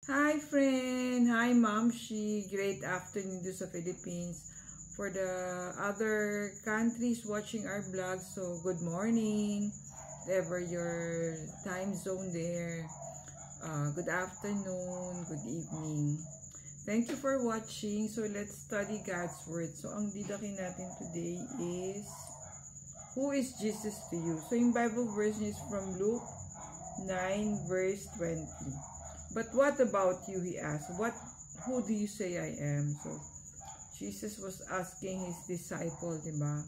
Hi friend! Hi Mamshi! Great afternoon to sa Philippines. For the other countries watching our vlog, so good morning. Whatever your time zone there. Good afternoon, good evening. Thank you for watching. So let's study God's Word. So ang didakin natin today is, who is Jesus to you? So yung Bible verse is from Luke 9 verse 20. But what about you, he asked. Who do you say I am? So, Jesus was asking his disciple, diba?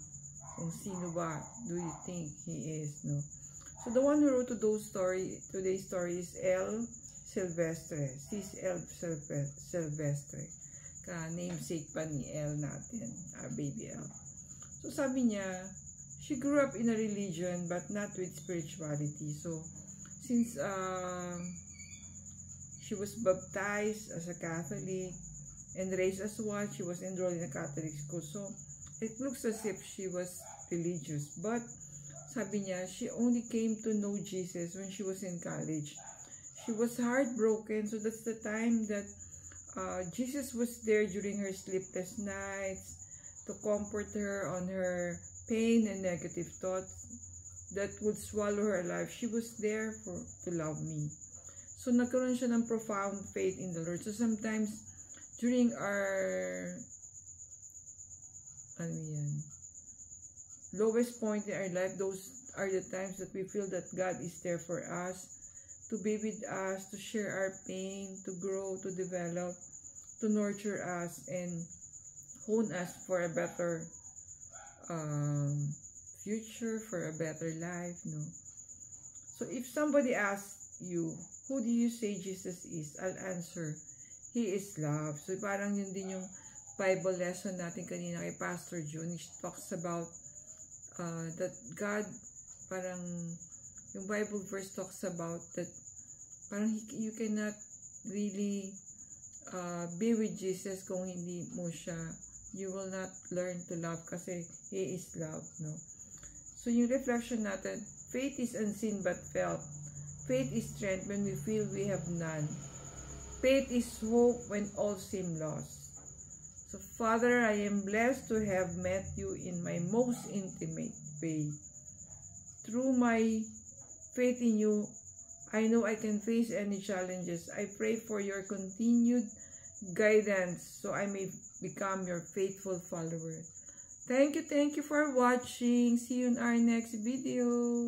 Kung sino ba do you think he is, no? So, the one who wrote today's story is L. Silvestre. She's L. Silvestre. Namesake pa ni L natin, our baby L. So, sabi niya, she grew up in a religion but not with spirituality. So, since she was baptized as a Catholic and raised as one, she was enrolled in a Catholic school. So, it looks as if she was religious. But, sabi niya, she only came to know Jesus when she was in college. She was heartbroken. So, that's the time that Jesus was there during her sleepless nights to comfort her on her pain and negative thoughts that would swallow her alive. She was there to love me. So, nagkaroon siya ng profound faith in the Lord. So, sometimes, during our, lowest point in our life, those are the times that we feel that God is there for us, to be with us, to share our pain, to grow, to develop, to nurture us, and hone us for a better future, for a better life, no? So, if somebody asks you, who do you say Jesus is? I'll answer, He is love. So, parang yun din yung Bible lesson natin kanina kay Pastor June. He talks about that God, parang yung Bible verse talks about that parang you cannot really be with Jesus kung hindi mo siya. You will not learn to love kasi He is love, no? So, yung reflection natin, faith is unseen but felt. Faith is strength when we feel we have none. Faith is hope when all seem lost. So, Father, I am blessed to have met you in my most intimate way. Through my faith in you, I know I can face any challenges. I pray for your continued guidance so I may become your faithful follower. Thank you for watching. See you in our next video.